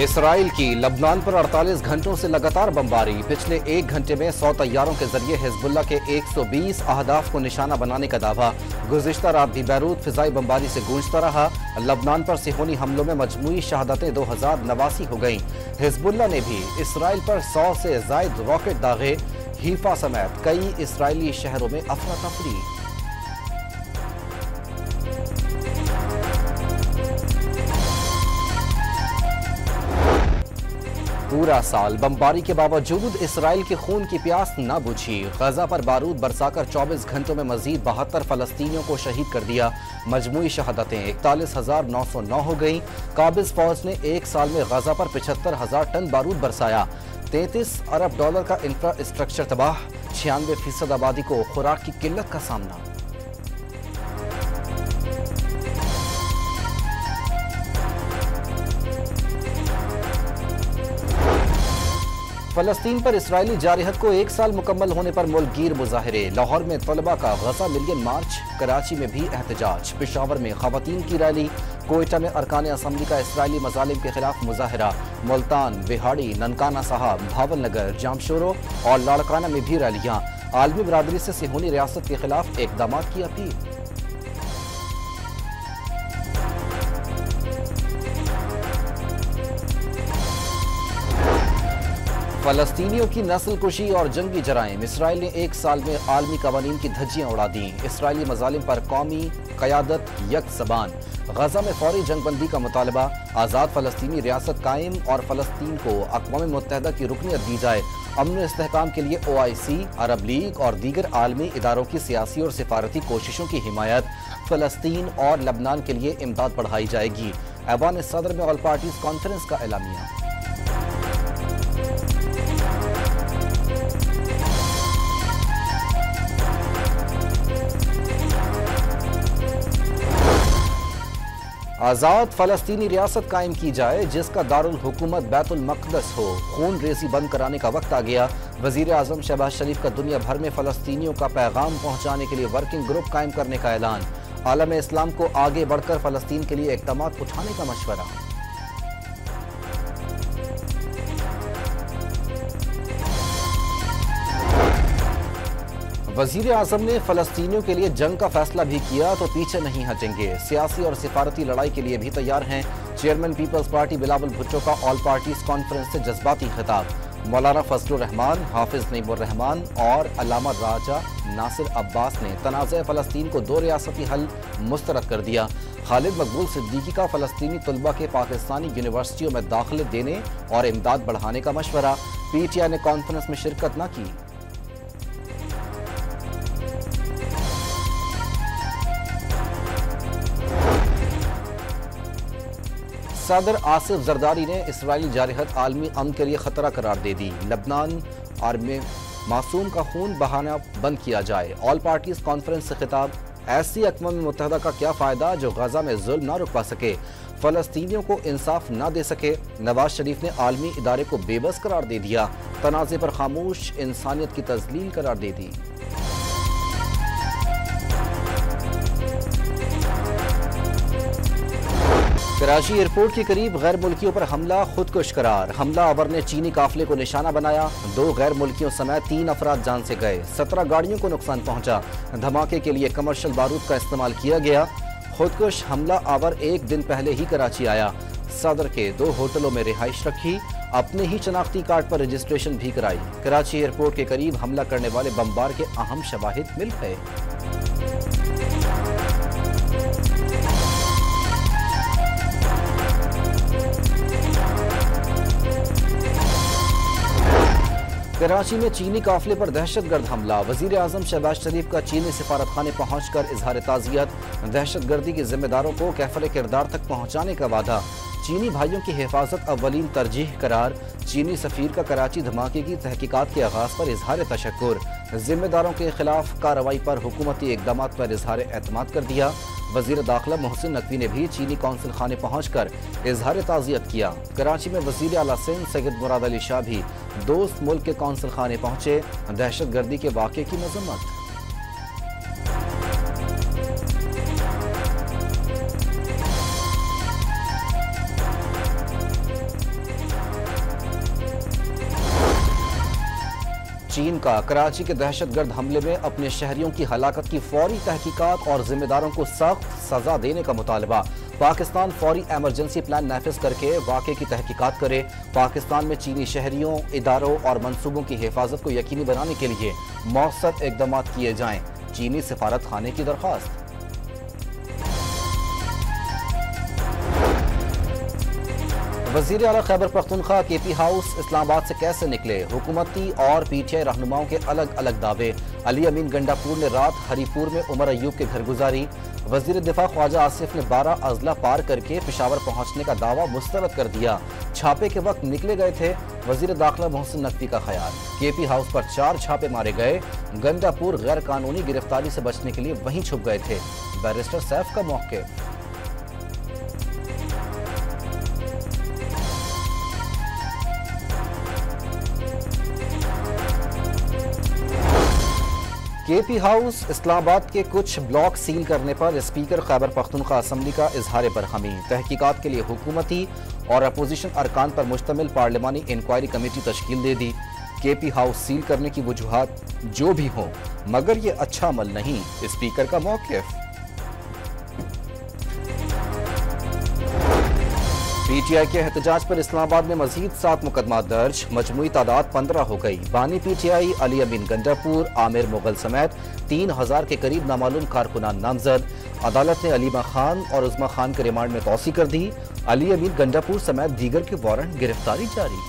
Israel की लबनान पर 48 घंटों से लगातार बमबारी। पिछले 1 घंटे में 100 तैयारों के जरिए हिजबुल्लाह के 120 अहदाफ को निशाना बनाने का दावा। गुज़िश्ता रात भी बैरूत फिजाई बमबारी से गूंजता रहा। लबनान पर सिहोनी हमलों में मजमूई शहादतें 2089 हो गईं। हिजबुल्लाह ने भी इसराइल पर 100 से ज़ायद रॉकेट दागे। हीफा समेत कई इसराइली शहरों में अफरा तफरी। पूरा साल बमबारी के बावजूद इसराइल के खून की प्यास न बुझी। गजा पर बारूद बरसाकर 24 घंटों में मजीद 72 फलस्तीनियों को शहीद कर दिया। मजमूई शहादतें 41,909 हो गईं। काबिज फौज ने 1 साल में गजा पर 75,000 टन बारूद बरसाया। 33 अरब डॉलर का इंफ्रास्ट्रक्चर तबाह। 96% आबादी को खुराक की किल्लत का सामना। फलस्तीन पर इसराइली जारहत को 1 साल मुकम्मल होने पर मुल्कगीर मुजाहिरे। लाहौर में तलबा का गजा मिलियन मार्च। कराची में भी एहतजाज। पेशावर में खवातीन की रैली। कोयटा में अरकान असम्बली का इसराइली मजालिम के खिलाफ मुजाहरा। मुल्तान, बिहाड़ी, ननकाना साहब, भावल नगर, जामशोरो और लाड़काना में भी रैलियां। आलमी बरादरी से सिहोनी रियासत के खिलाफ इकदाम की अपील। फलस्तीनियों की नस्ल कुशी और जंगी जराइम। इसराइल ने 1 साल में आलमी कवानीन की धज्जियां उड़ा दी। इसराइली मजालिम पर कौमी क़यादत यक ज़बान। गजा में फौरी जंगबंदी का मुतालबा। आज़ाद फलस्तीनी रियासत कायम और फलस्तीन को अक़वाम मुत्तहिदा की रुकनियत दी जाए। अमन व इस्तेहकाम के लिए OIC, अरब लीग और दीगर आलमी इदारों की सियासी और सिफारती कोशिशों की हिमायत। फलस्तीन और लबनान के लिए इमदाद बढ़ाई जाएगी। ऐवान सदर में ऑल पार्टीज कॉन्फ्रेंस का एलामिया। आज़ाद फलस्तीनी रियासत कायम की जाए जिसका दारुल हुकूमत बैतुल मक़दस हो। खून रेजी बंद कराने का वक्त आ गया। वज़ीर आज़म शहबाज शरीफ का दुनिया भर में फलस्तीनियों का पैगाम पहुँचाने के लिए वर्किंग ग्रुप कायम करने का ऐलान। आलम इस्लाम को आगे बढ़कर फलस्तीन के लिए इक़दाम उठाने का मशवरा। वज़ीर आज़म ने फलस्तीनियों के लिए जंग का फैसला भी किया तो पीछे नहीं हटेंगे। सियासी और सिफारती लड़ाई के लिए भी तैयार हैं। चेयरमैन पीपल्स पार्टी बिलावल भुट्टो का ऑल पार्टीज कॉन्फ्रेंस से जज्बाती खिताब। मौलाना फजलुर रहमान, हाफिज नईमुर रहमान और अल्लामा राजा नासिर अब्बास ने तनाज़े फ़लस्तीन को 2 रियासती हल मुस्तरद कर दिया। खालिद मकबूल सिद्दीकी का फ़लस्तीनी तलबा के पाकिस्तानी यूनिवर्सिटियों में दाखिले देने और इमदाद बढ़ाने का मशवरा। PTI ने कॉन्फ्रेंस में शिरकत न की। सदर आसिफ जरदारी ने इसराइली जारहत आलमी अमन के लिए खतरा करार दे दी। लबनान और में मासूम का खून बहाना बंद किया जाए। ऑल पार्टीज कॉन्फ्रेंस से खिताब। ऐसी अक़वाम मुत्तहिदा का क्या फ़ायदा जो गजा में जुल्म ना रुकवा सके, फ़लस्तीनियों को इंसाफ ना दे सके। नवाज शरीफ ने आलमी इदारे को बेबस करार दे दिया। तनाज़े पर खामोश इंसानियत की तज़लील करार दे दी। कराची एयरपोर्ट के करीब गैर मुल्कियों पर हमला खुदकुश करार। हमला आवर ने चीनी काफिले को निशाना बनाया। 2 गैर मुल्कियों समेत 3 अफराद जान से गए। 17 गाड़ियों को नुकसान पहुंचा। धमाके के लिए कमर्शियल बारूद का इस्तेमाल किया गया। खुदकुश हमला आवर 1 दिन पहले ही कराची आया। सदर के 2 होटलों में रिहाइश रखी। अपने ही शनाख्ती कार्ड पर रजिस्ट्रेशन भी कराई। कराची एयरपोर्ट के करीब हमला करने वाले बमबार के अहम शवाहिद मिल गए। कराची में चीनी काफिले पर दहशतगर्द हमला। वज़ीर आज़म शहबाज शरीफ का चीनी सिफारतखाने पहुंचकर इजहार ताज़ियत। दहशतगर्दी के जिम्मेदारों को कैफल किरदार तक पहुंचाने का वादा। चीनी भाइयों की हिफाजत अव्वलीन तरजीह करार। चीनी सफ़ीर का कराची धमाके की तहकीकात के आगाज़ पर इजहार तशक्कुर। जिम्मेदारों के खिलाफ कार्रवाई पर हुकूमती इक़दाम पर इजहार एतमाद कर दिया। वज़ीर दाखिला मोहसिन नकवी ने भी चीनी कौंसिल खाने पहुंचकर इजहार ताज़ियत किया। कराची में वज़ीर आला सिंध सैयद मुराद अली शाह भी दोस्त मुल्क के कौंसिल खाने पहुंचे। दहशतगर्दी के वाक़े की मज़म्मत। चीन का कराची के दहशतगर्द हमले में अपने शहरियों की हलाकत की फौरी तहकीकात और जिम्मेदारों को सख्त सजा देने का मुतालबा। पाकिस्तान फौरी एमरजेंसी प्लान नाफिज करके वाक़े की तहकीकात करे। पाकिस्तान में चीनी शहरियों, इदारों और मनसूबों की हिफाजत को यकीनी बनाने के लिए मौसर इक़दाम किए जाएं। चीनी सफारत खाने की दरख्वास्त। वज़ीर आला खैबर पख्तूनख्वा केपी हाउस इस्लामाबाद से कैसे निकले, हुकूमती और पीटीआई रहनुमाओं के अलग अलग दावे। अली अमीन गंडापुर ने रात हरीपुर में उमर अयूब के घर गुजारी। वज़ीर दिफा ख्वाजा आसिफ ने 12 अजला पार करके पेशावर पहुंचने का दावा मुस्तरद कर दिया। छापे के वक्त निकले गए थे वज़ीर दाखिला मोहसिन नकवी का ख्याल। केपी हाउस पर 4 छापे मारे गए। गंडापुर गैर कानूनी गिरफ्तारी से बचने के लिए वहीं छुप गए थे। बैरिस्टर सैफ का मौक़िफ़। केपी हाउस इस्लामाबाद के कुछ ब्लॉक सील करने पर स्पीकर खैबर पख्तूनख्वा असम्बली का इजहार बरहमी। तहकीकात के लिए हुकूमती और अपोजिशन अरकान पर मुश्तमिल पार्लिमानी इंक्वायरी कमेटी तश्कील दे दी। केपी हाउस सील करने की वजूहात जो भी हों, मगर ये अच्छा अमल नहीं, स्पीकर का मौक़िफ़। पीटीआई के एहतजाज पर इस्लामाबाद में मजीद 7 मुकदमा दर्ज, मजमूई तादाद 15 हो गई। बानी पीटीआई अली अमीन गंडापुर, आमिर मुगल समेत 3000 के करीब नामालूम कारकुनान नामजद। अदालत ने अलीमा खान और उज़मा खान के रिमांड में तौसी कर दी। अली अमीन गंडापुर समेत दीगर के वारंट गिरफ्तारी जारी।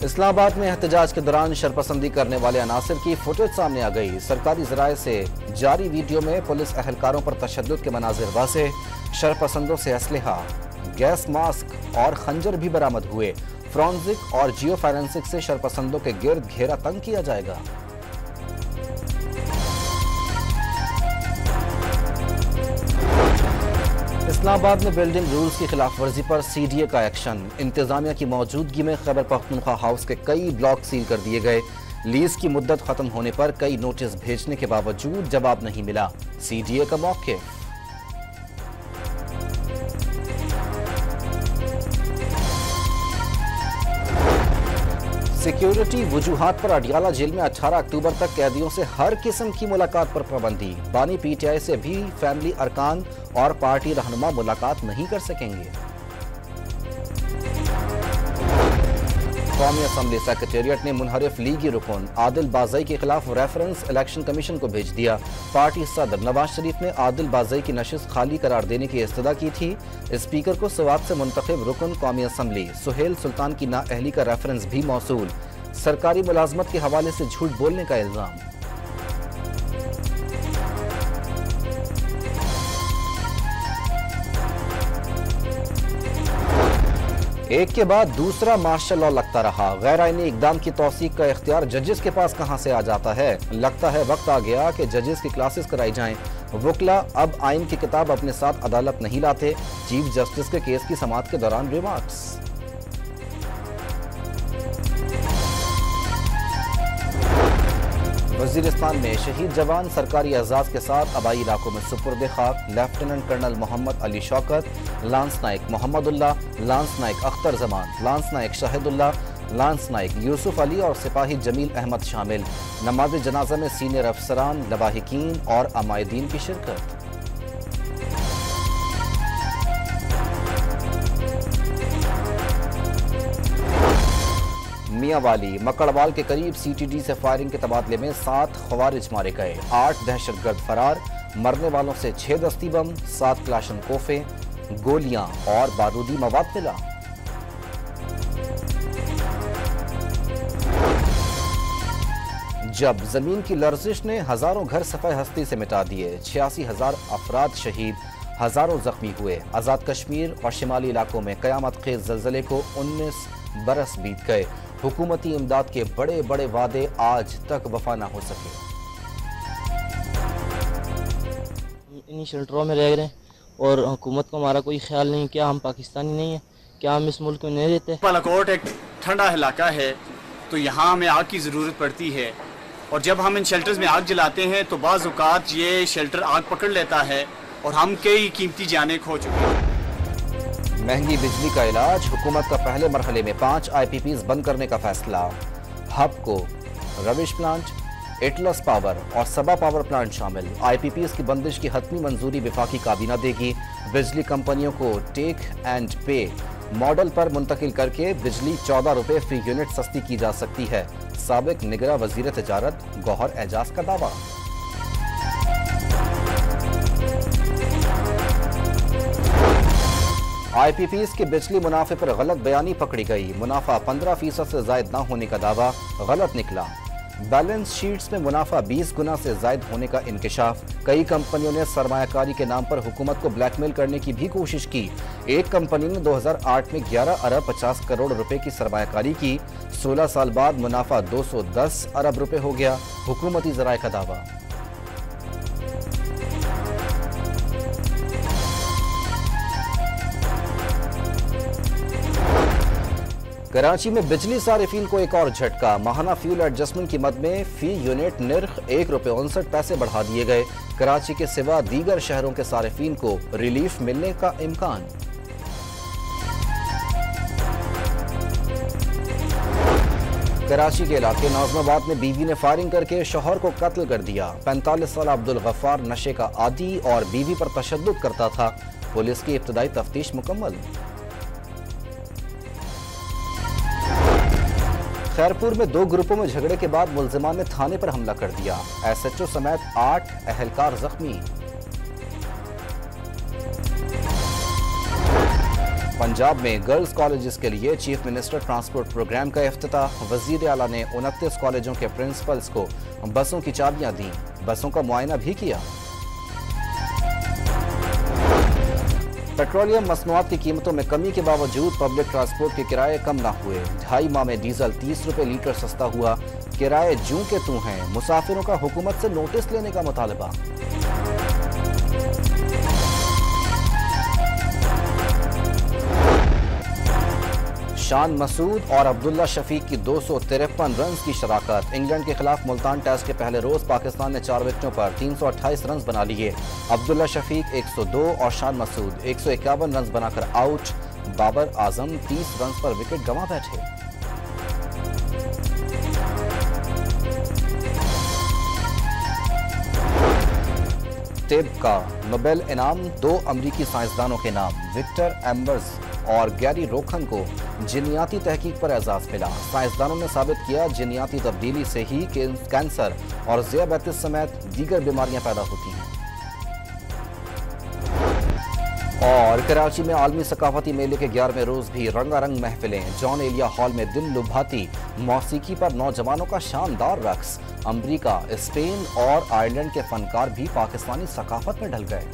इस्लामाबाद में एहतजाज के दौरान शरपसंदी करने वाले अनासिर की फुटेज सामने आ गई। सरकारी ज़राए से जारी वीडियो में पुलिस अहलकारों पर तशद्दुद के मनाजिर वाज़ेह। शरपसंदों से असलहा, गैस मास्क और खंजर भी बरामद हुए। फोरेंसिक और जियो फोरेंसिक से शरपसंदों के गिर्द घेरा तंग किया जाएगा। इस्लामाबाद में बिल्डिंग रूल्स की खिलाफ वर्जी पर सीडीए का एक्शन। इंतजामिया की मौजूदगी में खैबर पख्तूनख्वा हाउस के कई ब्लॉक सील कर दिए गए। लीज की मुद्दत खत्म होने पर कई नोटिस भेजने के बावजूद जवाब नहीं मिला। सीडीए का मौक़िफ़। सिक्योरिटी वजूहात पर अडियाला जेल में 18 अक्टूबर तक कैदियों से हर किस्म की मुलाकात पर पाबंदी। बानी पीटीआई से भी फैमिली अरकान और पार्टी रहनुमा मुलाकात नहीं कर सकेंगे। कौमी असम्बली सेक्रेटेरिएट ने मुनहरिफ लीगी रुकन आदिल बाज़ई के खिलाफ रेफरेंस इलेक्शन कमीशन को भेज दिया। पार्टी सदर नवाज शरीफ ने आदिल बाज़ई की नशिस्त खाली करार देने की इस्तदा की थी। स्पीकर को सवाब से मुंतखब रुकन कौमी असम्बली सुहेल सुल्तान की नाअहली का रेफरेंस भी मौसूल। सरकारी मुलाजमत के हवाले से झूठ बोलने का इल्जाम। एक के बाद दूसरा मार्शल लॉ लगता रहा। गैर आईनी इकदाम की तौसीक का इख्तियार जजेस के पास कहां से आ जाता है। लगता है वक्त आ गया कि जजेस की क्लासेस कराई जाएं। वकला अब आइन की किताब अपने साथ अदालत नहीं लाते। चीफ जस्टिस के केस की समाअत के दौरान रिमार्क्स। वजीरिस्तान में शहीद जवान सरकारी एजाज के साथ आबाई इलाकों में सुपुर्द खाक। Lieutenant colonel Mohammad Ali Shaukat, lance naik Mohammadullah, lance naik Akhtar Zaman, lance naik Shahidullah, lance naik Yusuf Ali और सिपाही जमील अहमद शामिल। नमाज जनाजा में सीनियर अफसरान, लवाहिकीन और अमायदीन की शिरकत। मियांवाली मकड़वाल के करीब सीटीडी से फायरिंग के तबादले में 7 खवारिज मारे गए। 8 दहशतगर्द फरार। मरने वालों से 6 दस्ती बम, 7 क्लाशन कोफे, गोलियां और बारूदी मवाद मिला। जब जमीन की लर्जिश ने हजारों घर सफाई हस्ती से मिटा दिए, 86,000 अफराद शहीद, हजारों जख्मी हुए। आजाद कश्मीर और शिमाली इलाकों में कयामत खेज जल्जले को 19 बरस बीत गए। हुकूमती इमदाद के बड़े बड़े वादे आज तक वफा न हो सके। इन्हीं शेल्टरों में रह रहे हैं और हुकूमत को हमारा कोई ख्याल नहीं। क्या हम पाकिस्तानी नहीं हैं? क्या हम इस मुल्क में नहीं रहते? बालाकोट एक ठंडा इलाका है, तो यहाँ हमें आग की ज़रूरत पड़ती है। और जब हम इन शेल्टर्स में आग जलाते हैं तो बाज़ औक़ात ये शेल्टर आग पकड़ लेता है और हम कई कीमती जानें खो चुके हैं। महंगी बिजली का इलाज, हुकूमत का पहले मरहले में 5 IPPs बंद करने का फैसला। हब को रविश प्लांट, एटलस पावर और सबा पावर प्लांट शामिल। IPPs की बंदिश की हतमी मंजूरी वफाकी काबीना देगी। बिजली कंपनियों को टेक एंड पे मॉडल पर मुंतकिल करके बिजली 14 रुपए फी यूनिट सस्ती की जा सकती है। साबिक निगरां वजीर तिजारत गौहर एजाज का दावा। IPPs के बिजली मुनाफे पर गलत बयानी पकड़ी गई। मुनाफा 15% से जायद न होने का दावा गलत निकला। बैलेंस शीट्स में मुनाफा 20 गुना से जायद होने का इंकिशाफ। कई कंपनियों ने सरमायाकारी के नाम पर हुकूमत को ब्लैकमेल करने की भी कोशिश की। एक कंपनी ने 2008 में 11 अरब 50 करोड़ रुपए की सरमायाकारी की। 16 साल बाद मुनाफा 210 अरब रुपए हो गया। हुकूमती ज़राए का दावा। कराची में बिजली सारिफीन को एक और झटका। माहाना फ्यूल एडजस्टमेंट की मद में फी यूनिट निर्ख 1 रुपये 59 पैसे बढ़ा दिए गए। कराची के सिवा दीगर शहरों के सारिफीन को रिलीफ मिलने का इम्कान। कराची के इलाके नाज़माबाद में बीवी ने फायरिंग करके शौहर को कत्ल कर दिया। 45 साल अब्दुल गफ्फार नशे का आदी और बीवी पर तशद्दुद करता था। पुलिस की इब्तदाई तफ्तीश मुकम्मल। खैरपुर में 2 ग्रुपों में झगड़े के बाद मुल्जिमान ने थाने पर हमला कर दिया। SHO समेत 8 अहलकार जख्मी। पंजाब में गर्ल्स कॉलेजेस के लिए चीफ मिनिस्टर ट्रांसपोर्ट प्रोग्राम का इफ्तिताह। वजीर आला ने 29 कॉलेजों के प्रिंसिपल्स को बसों की चाबियां दी। बसों का मुआयना भी किया। पेट्रोलियम मसनूआत की कीमतों में कमी के बावजूद पब्लिक ट्रांसपोर्ट के किराए कम न हुए। 2.5 माह में डीजल 30 रुपए लीटर सस्ता हुआ। किराए जूं के तूं हैं। मुसाफिरों का हुकूमत से नोटिस लेने का मुतालबा। शान मसूद और अब्दुल्ला शफीक की 253 रन की शराकत। इंग्लैंड के खिलाफ मुल्तान टेस्ट के पहले रोज पाकिस्तान ने 4 विकेटों पर 328 रन बना लिए। अब्दुल्ला शफीक 102 और शान मसूद 151 रन बनाकर आउट। बाबर आजम 30 रन पर विकेट गंवा बैठे। तिब का नोबेल इनाम 2 अमरीकी साइंसदानों के नाम। विक्टर एम्बर्स और गैरी रोखन को जिनियाती तहकीक पर एजाज मिला। साइंसदानों ने साबित किया जिनियाती तब्दीली से ही कैंसर और ज़ियाबेतिस समेत दीगर बीमारियां पैदा होती हैं। और कराची में आलमी सकाफती मेले के 11वें रोज भी रंगारंग महफिलें। जॉन एलिया हॉल में दिल लुभाती मौसीकी पर नौजवानों का शानदार रक्स। अमरीका, स्पेन और आयरलैंड के फनकार भी पाकिस्तानी सकाफत में ढल गए।